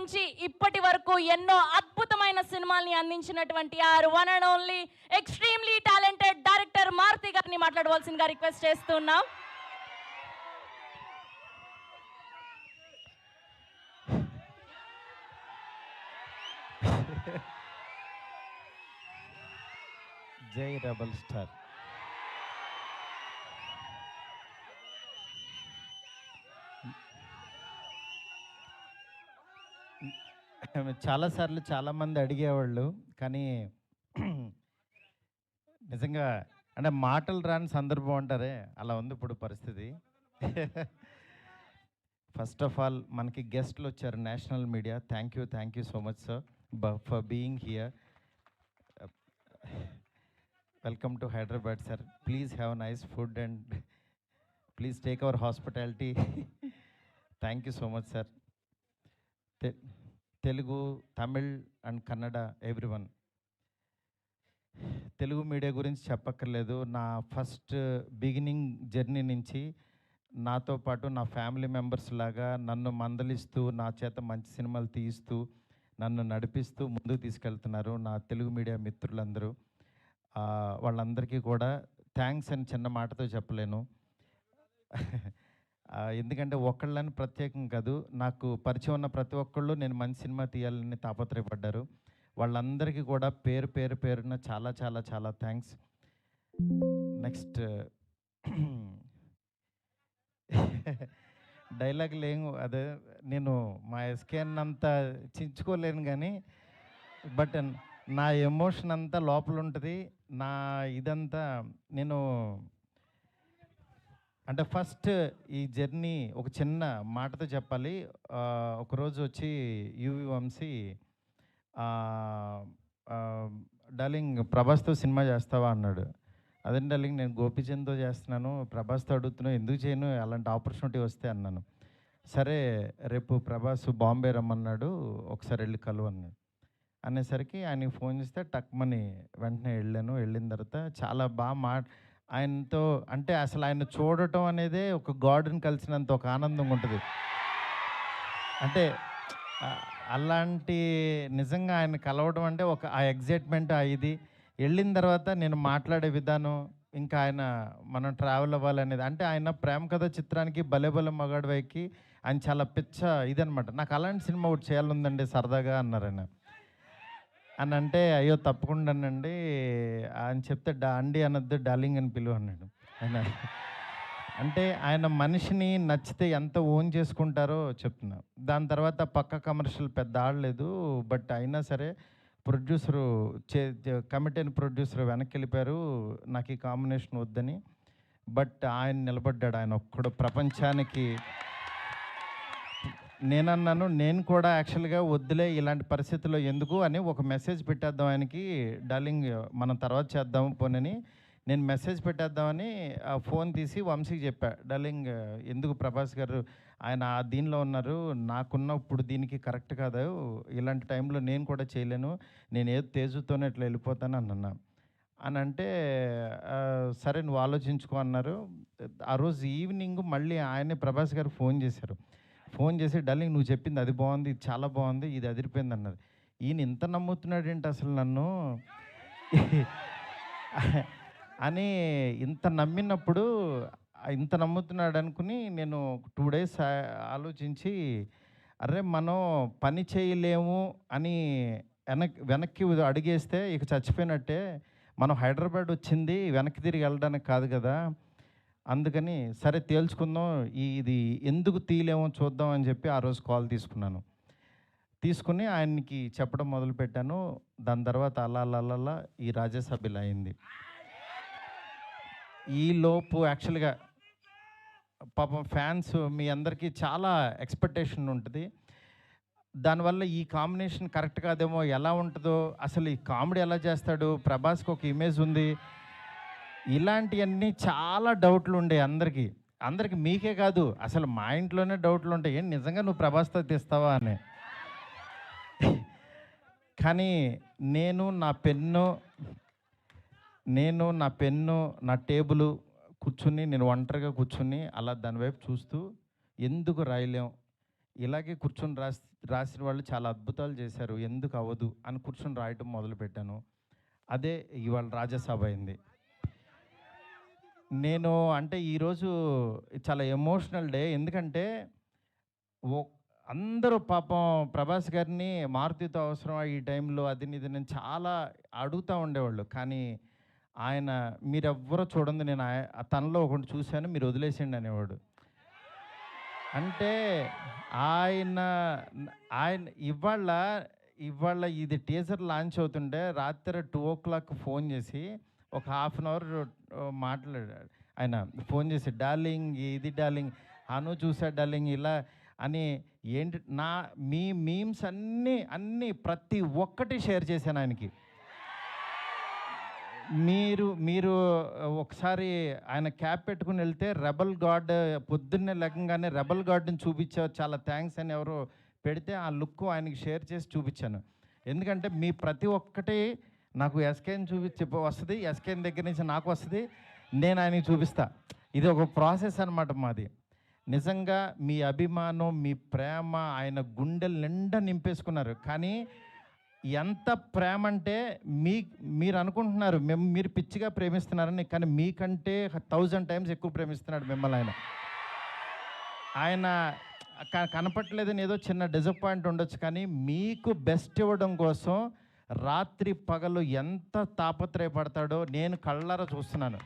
నుంచి ఇప్పటి వరకు ఎన్నో అద్భుతమైన సినిమాల్ని అందించినటువంటి our one and only extremely talented director Maruthi గారిని మాట్లాడవలసిందిగా రిక్వెస్ట్ చేస్తున్నాం. జై రెబల్ స్టార్. చాలాసార్లు చాలామంది అడిగేవాళ్ళు, కానీ నిజంగా అంటే మాటలు రాని సందర్భం అంటారే, అలా ఉంది ఇప్పుడు పరిస్థితి. ఫస్ట్ ఆఫ్ ఆల్ మనకి గెస్ట్లు వచ్చారు, national media. Thank you so much sir for being here. Welcome to Hyderabad sir. Please have nice food and please take our hospitality. Thank you so much sir. Telugu, Tamil and Kannada everyone. Telugu media గురించి చెప్పక్కర్లేదు. నా first beginning journey నుంచి నాతో పాటు నా family members లాగా నన్ను మందలిస్తూ, నా చేత మంచి సినిమాలు తీయిస్తూ, నన్ను నడిపిస్తూ ముందుకు తీసుకెళ్తున్నారు నా తెలుగు మీడియా మిత్రులందరూ. వాళ్ళందరికీ కూడా థ్యాంక్స్ అని చిన్న మాటతో చెప్పలేను. ఎందుకంటే ఒకళ్ళని ప్రత్యేకం కాదు, నాకు పరిచయం ఉన్న ప్రతి ఒక్కళ్ళు నేను మంచి సినిమా తీయాలని తాపత్రయపడ్డారు. వాళ్ళందరికీ కూడా పేరున చాలా చాలా చాలా థ్యాంక్స్. నెక్స్ట్ డైలాగ్ లేవు, అదే నేను మా ఎస్కేన్ అంత చించుకోలేను, కానీ బట్ నా ఎమోషన్ అంతా లోపల ఉంటుంది. నా ఇదంతా నేను అంటే ఫస్ట్ ఈ జర్నీ ఒక చిన్న మాటతో చెప్పాలి. ఒకరోజు వచ్చి యువి వంశీ, డార్లింగ్ ప్రభాస్తో సినిమా చేస్తావా అన్నాడు. అదే డార్లింగ్ నేను గోపీచంద్తో చేస్తున్నాను, ప్రభాస్తో అడుగుతున్నావు, ఎందుకు చేయను, అలాంటి ఆపర్చునిటీ వస్తే అన్నాను. సరే రేపు ప్రభాస్ బాంబే రమ్మన్నాడు, ఒకసారి వెళ్ళి కలువు అన్నాడు. అనేసరికి ఆయనకి ఫోన్ చేస్తే టక్మని వెంటనే వెళ్ళాను. వెళ్ళిన తర్వాత చాలా బాగా ఆయనతో అంటే అసలు ఆయన చూడటం అనేదే ఒక గాడ్ని కలిసినంత ఒక ఆనందంగా ఉంటుంది. అంటే అలాంటి నిజంగా ఆయన కలవడం అంటే ఒక ఆ ఎగ్జైట్మెంట్ ఇది. వెళ్ళిన తర్వాత నేను మాట్లాడే విధానం, ఇంకా ఆయన మనం ట్రావెల్ అవ్వాలనేది, అంటే ఆయన ప్రేమ కథ చిత్రానికి భలే భలే మగాడు వైకి ఆయన చాలా పిచ్చ ఇదనమాట. నాకు అలాంటి సినిమా ఒకటి చేయాలందండి సరదాగా అన్నారు ఆయన. అని అంటే అయ్యో తప్పకుండానండి అని చెప్తే అండి అనొద్దు డార్లింగ్ అని పిలువ అన్నాడు ఆయన. అంటే ఆయన మనిషిని నచ్చితే ఎంత ఓన్ చేసుకుంటారో చెప్తున్నా. దాని తర్వాత పక్క కమర్షియల్ పెద్ద ఆడలేదు, బట్ అయినా సరే ప్రొడ్యూసరు కమిటీ అయిన ప్రొడ్యూసర్ వెనక్కి వెళ్ళిపోయారు నాకు ఈ కాంబినేషన్ వద్దని. బట్ ఆయన నిలబడ్డాడు, ఆయన ఒక్కడు ప్రపంచానికి. నేనన్నాను నేను కూడా యాక్చువల్గా వద్దులే ఇలాంటి పరిస్థితుల్లో ఎందుకు అని ఒక మెసేజ్ పెట్టేద్దాం ఆయనకి, డార్లింగ్ మనం తర్వాత చేద్దాము పోనని నేను మెసేజ్ పెట్టేద్దామని ఫోన్ తీసి వంశీకి చెప్పా, డార్లింగ్ ఎందుకు ప్రభాస్ గారు ఆయన దీనిలో ఉన్నారు, నాకున్న ఇప్పుడు దీనికి కరెక్ట్ కాదు, ఇలాంటి టైంలో నేను కూడా చేయలేను, నేను ఏదో తేజుతోనే ఇట్లా వెళ్ళిపోతాను అన్నా. అని అంటే సరే నువ్వు ఆలోచించుకో అన్నారు. ఆ రోజు ఈవినింగ్ మళ్ళీ ఆయనే ప్రభాస్ గారు ఫోన్ చేశారు. ఫోన్ చేసి డార్లింగ్ నువ్వు చెప్పింది అది బాగుంది, ఇది చాలా బాగుంది, ఇది అదిరిపోయింది అన్నారు. ఈయన ఇంత నమ్ముతున్నాడు ఏంటి అసలు నన్ను అని ఇంత నమ్మినప్పుడు, ఇంత నమ్ముతున్నాడు అనుకుని నేను 2 days ఆలోచించి, అరే మనం పని చేయలేము అని వెనక్కి అడిగేస్తే ఇక చచ్చిపోయినట్టే, మనం హైదరాబాద్ వచ్చింది వెనక్కి తిరిగి వెళ్ళడానికి కాదు కదా, అందుకని సరే తేల్చుకుందాం, ఇది ఎందుకు తీయలేమో చూద్దాం అని చెప్పి ఆ రోజు కాల్ తీసుకుని ఆయనకి చెప్పడం మొదలుపెట్టాను. దాని తర్వాత అలా ఈ రాజ్యసభ ఇలా అయింది. ఈలోపు యాక్చువల్గా పాపం ఫ్యాన్స్ మీ అందరికీ చాలా ఎక్స్పెక్టేషన్ ఉంటుంది. దానివల్ల ఈ కాంబినేషన్ కరెక్ట్ కాదేమో, ఎలా ఉంటుందో, అసలు ఈ కామెడీ ఎలా చేస్తాడు, ప్రభాస్కి ఒక ఇమేజ్ ఉంది, ఇలాంటివన్నీ చాలా డౌట్లు ఉండే అందరికీ మీకే కాదు అసలు మా ఇంట్లోనే డౌట్లు ఉంటాయి, ఏం నిజంగా నువ్వు ప్రభాస్తో తీస్తావా అని. కానీ నేను నా పెన్ను నా టేబుల్ కూర్చుని, నేను ఒంటరిగా కూర్చుని అలా దాని వైపు చూస్తూ ఎందుకు రాయలేం, ఇలాగే కూర్చొని రాసిన వాళ్ళు చాలా అద్భుతాలు చేశారు, ఎందుకు అవ్వదు అని కూర్చొని రాయటం మొదలుపెట్టాను. అదే ఇవాళ రాజ్యసభ అయింది. నేను అంటే ఈరోజు చాలా ఎమోషనల్ డే. ఎందుకంటే ఓ అందరూ పాపం ప్రభాస్ గారిని మారుతితో అవసరం ఈ టైంలో అది ఇది నేను చాలా అడుగుతూ ఉండేవాళ్ళు. కానీ ఆయన మీరెవ్వరూ చూడండి, నేను తనలో ఒకటి చూశాను, మీరు వదిలేసేయండి అనేవాడు. అంటే ఆయన ఆయన ఇవాళ ఇవాళ ఇది టీజర్ లాంచ్ అవుతుంటే రాత్రి 2:00 ఫోన్ చేసి ఒక హాఫ్ అన్ అవర్ మాట్లాడాడు. ఆయన ఫోన్ చేసి డార్లింగ్ ఇది డార్లింగ్ అను చూసా డార్లింగ్ ఇలా అని ఏంటి మీ మీమ్స్ అన్నీ ప్రతి ఒక్కటి షేర్ చేశాను ఆయనకి. మీరు ఒకసారి ఆయన క్యాప్ పెట్టుకుని వెళ్తే రెబల్ గాడ్ పొద్దున్నే లెక్కగానే రెబల్ గాడ్ని చూపించావు, చాలా థ్యాంక్స్ అని ఎవరో పెడితే ఆ లుక్ ఆయనకి షేర్ చేసి చూపించాను. ఎందుకంటే మీ ప్రతి ఒక్కటి నాకు ఎస్కేని వస్తుంది, ఎస్కేన్ దగ్గర నుంచి నాకు వస్తుంది, నేను ఆయనకి చూపిస్తా. ఇది ఒక ప్రాసెస్ అనమాట మాది. నిజంగా మీ అభిమానం, మీ ప్రేమ ఆయన గుండెలు నిండా నింపేసుకున్నారు. కానీ ఎంత ప్రేమ అంటే మీరు అనుకుంటున్నారు మీరు పిచ్చిగా ప్రేమిస్తున్నారని, కానీ మీకంటే 1000 టైమ్స్ ఎక్కువ ప్రేమిస్తున్నాడు మిమ్మల్ని ఆయన. ఆయన కనపట్లేదని ఏదో చిన్న డిసప్పాయింట్ ఉండొచ్చు, కానీ మీకు బెస్ట్ ఇవ్వడం కోసం రాత్రి పగలు ఎంత తాపత్రయపడతాడో నేను కళ్ళారా చూస్తున్నాను.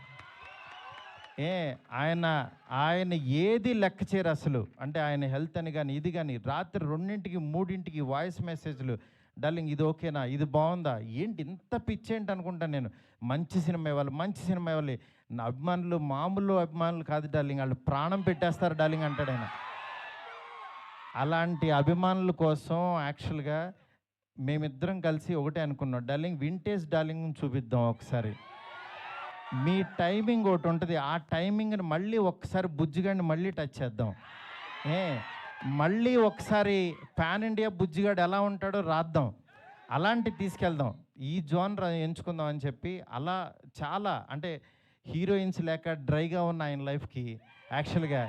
ఆయన ఏది లెక్క చేయరు అసలు. అంటే ఆయన హెల్త్ అని కానీ ఇది కానీ రాత్రి 2ంటికి 3ంటికి వాయిస్ మెసేజ్లు, డార్లింగ్ ఇది ఓకేనా, ఇది బాగుందా, ఏంటి ఇంత పిచ్చేంటి అనుకుంటాను నేను. మంచి సినిమా ఇవ్వాలి. నా అభిమానులు మామూలు అభిమానులు కాదు డార్లింగ్, వాళ్ళు ప్రాణం పెట్టేస్తారు డార్లింగ్ అంటాడు ఆయన. అలాంటి అభిమానుల కోసం యాక్చువల్గా మేమిద్దరం కలిసి ఒకటే అనుకున్నాం, డార్లింగ్ వింటేజ్ డార్లింగ్ చూపిద్దాం ఒకసారి. మీ టైమింగ్ ఒకటి ఉంటుంది, ఆ టైమింగ్ని మళ్ళీ ఒకసారి బుజ్జిగాడిని మళ్ళీ టచ్ చేద్దాం. మళ్ళీ ఒకసారి పాన్ ఇండియా బుజ్జిగాడు ఎలా ఉంటాడో రాద్దాం, అలాంటి తీసుకెళ్దాం, ఈ జోనర్ ఎంచుకుందాం అని చెప్పి అలా చాలా అంటే హీరోయిన్స్ లేక డ్రైగా ఉన్న ఆయన లైఫ్కి యాక్చువల్గా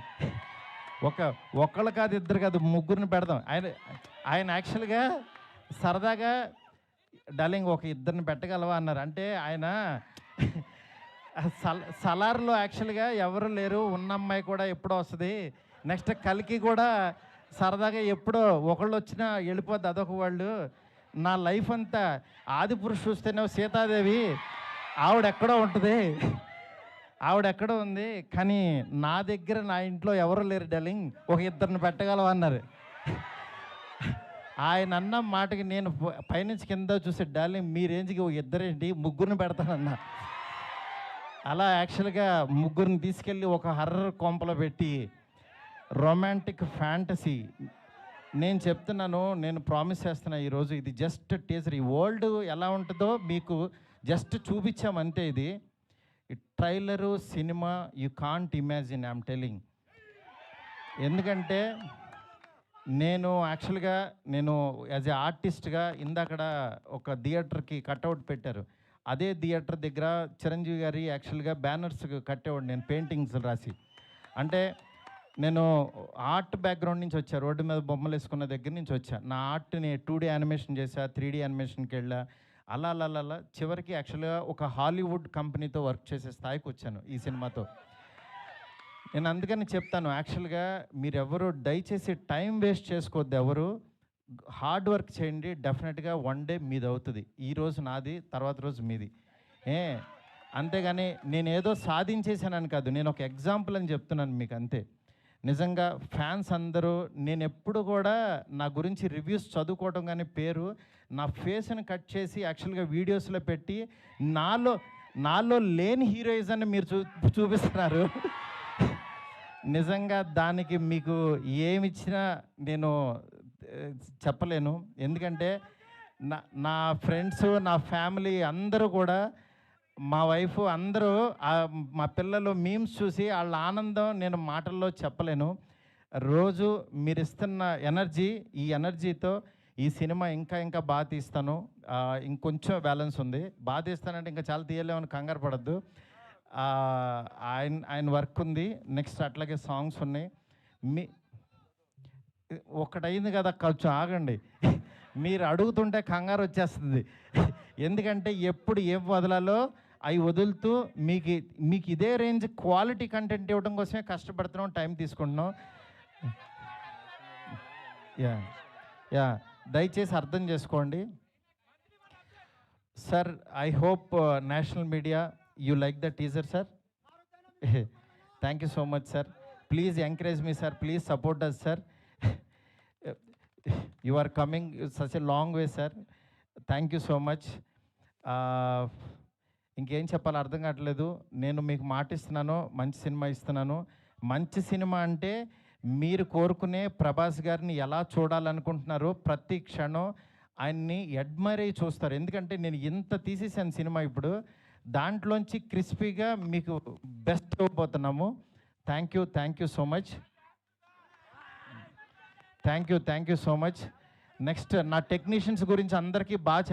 ఒకళ్ళు కాదు, ఇద్దరు కాదు, ముగ్గురిని పెడదాం. ఆయన యాక్చువల్గా సరదాగా డార్లింగ్ ఒక ఇద్దరిని పెట్టగలవా అన్నారు. అంటే ఆయన సలార్లో యాక్చువల్గా ఎవరు లేరు, ఉన్న అమ్మాయి కూడా ఎప్పుడో వస్తుంది, నెక్స్ట్ కలికి కూడా సరదాగా ఎప్పుడో ఒకళ్ళు వచ్చినా వెళ్ళిపోద్ది అదొక వాళ్ళు. నా లైఫ్ అంతా ఆదిపురుషు చూస్తేనే సీతాదేవి ఆవిడెక్కడో ఉంటుంది, ఆవిడెక్కడో ఉంది, కానీ నా దగ్గర నా ఇంట్లో ఎవరు లేరు డార్లింగ్, ఒక ఇద్దరిని పెట్టగలవా అన్నారు. ఆయన అన్న మాటకి నేను పైనుంచి కింద చూసే డార్లింగ్ మీ రేంజ్కి ఇద్దరేంటి ముగ్గురిని పెడతానన్నా. అలా యాక్చువల్గా ముగ్గురిని తీసుకెళ్ళి ఒక హర్రర్ కొంపలో పెట్టి రొమాంటిక్ ఫ్యాంటసీ నేను చెప్తున్నాను, నేను ప్రామిస్ చేస్తున్నా ఈరోజు ఇది జస్ట్ టీజర్. ఈ వరల్డ్ ఎలా ఉంటుందో మీకు జస్ట్ చూపించామంతే. ఇది trailer cinema you can't imagine, I'm telling. ఎందుకంటే నేను యాక్చువల్గా యాజ్ ఏ ఆర్టిస్ట్గా ఇందాకడ ఒక థియేటర్కి కట్అవుట్ పెట్టారు, అదే థియేటర్ దగ్గర చిరంజీవి గారి యాక్చువల్గా బ్యానర్స్ కట్టేవాడు నేను, పెయింటింగ్స్ రాసి. అంటే నేను ఆర్ట్ బ్యాక్గ్రౌండ్ నుంచి వచ్చా, రోడ్డు మీద బొమ్మలు వేసుకున్న దగ్గర నుంచి వచ్చా. నా ఆర్ట్ని 2D యానిమేషన్ చేశా, 3D యానిమేషన్కి వెళ్ళా, అలా చివరికి యాక్చువల్గా ఒక హాలీవుడ్ కంపెనీతో వర్క్ చేసే స్థాయికి వచ్చాను ఈ సినిమాతో. నేను అందుకని చెప్తాను, యాక్చువల్గా మీరెవరు దయచేసి టైం వేస్ట్ చేసుకోవద్దు, ఎవరు హార్డ్ వర్క్ చేయండి, డెఫినెట్గా వన్ డే మీది అవుతుంది. ఈరోజు నాది, తర్వాత రోజు మీది. అంతేగాని నేను ఏదో సాధించేసానని కాదు, నేను ఒక ఎగ్జాంపుల్ అని చెప్తున్నాను మీకు అంతే. నిజంగా ఫ్యాన్స్ అందరూ, నేను ఎప్పుడు కూడా నా గురించి రివ్యూస్ చదువుకోవడం కానీ పేరు, నా ఫేస్ని కట్ చేసి యాక్చువల్గా వీడియోస్లో పెట్టి నాలో లేని హీరోయిజాన్ని మీరు చూపిస్తున్నారు. నిజంగా దానికి మీకు ఏమిచ్చినా నేను చెప్పలేను. ఎందుకంటే నా ఫ్రెండ్స్, నా ఫ్యామిలీ అందరూ కూడా, మా వైఫ్ అందరూ, మా పిల్లలు మీమ్స్ చూసి వాళ్ళ ఆనందం నేను మాటల్లో చెప్పలేను. రోజు మీరు ఇస్తున్న ఎనర్జీ, ఈ ఎనర్జీతో ఈ సినిమా ఇంకా బాగా తీస్తాను. ఇంకొంచెం బ్యాలెన్స్ ఉంది, బాగా తీస్తానంటే ఇంకా చాలా తీయలేమని కంగారు పడద్దు. ఆయన వర్క్ ఉంది, నెక్స్ట్ అట్లాగే సాంగ్స్ ఉన్నాయి. ఒకటైంది కదా, కొంచెం ఆగండి. మీరు అడుగుతుంటే కంగారు వచ్చేస్తుంది. ఎందుకంటే ఎప్పుడు ఏం వదలాలో అవి వదులుతూ మీకు ఇదే రేంజ్ క్వాలిటీ కంటెంట్ ఇవ్వడం కోసమే కష్టపడుతున్నాం, టైం తీసుకుంటున్నాం. యా యా దయచేసి అర్థం చేసుకోండి sir. I hope national media you like the teaser sir. Thank you so much sir. Please encourage me sir, please support us sir. You are coming such a long way sir. Thank you so much. ఇంకేం చెప్పాలో అర్థం కావట్లేదు. నేను మీకు మాట ఇస్తున్నాను, మంచి cinema ఇస్తున్నాను. మంచి సినిమా అంటే మీరు కోరుకునే ప్రభాస్ గారిని ఎలా చూడాలనుకుంటున్నారో ప్రతి క్షణం ఆయన్ని అడ్మైర్ అయ్యి చూస్తారు. ఎందుకంటే నేను ఇంత తీసేసాను సినిమా, ఇప్పుడు దాంట్లోంచి క్రిస్పీగా మీకు బెస్ట్ ఇవ్వబోతున్నాము. Thank you so much. Thank you so much. Next నా టెక్నీషియన్స్ గురించి అందరికీ బాగా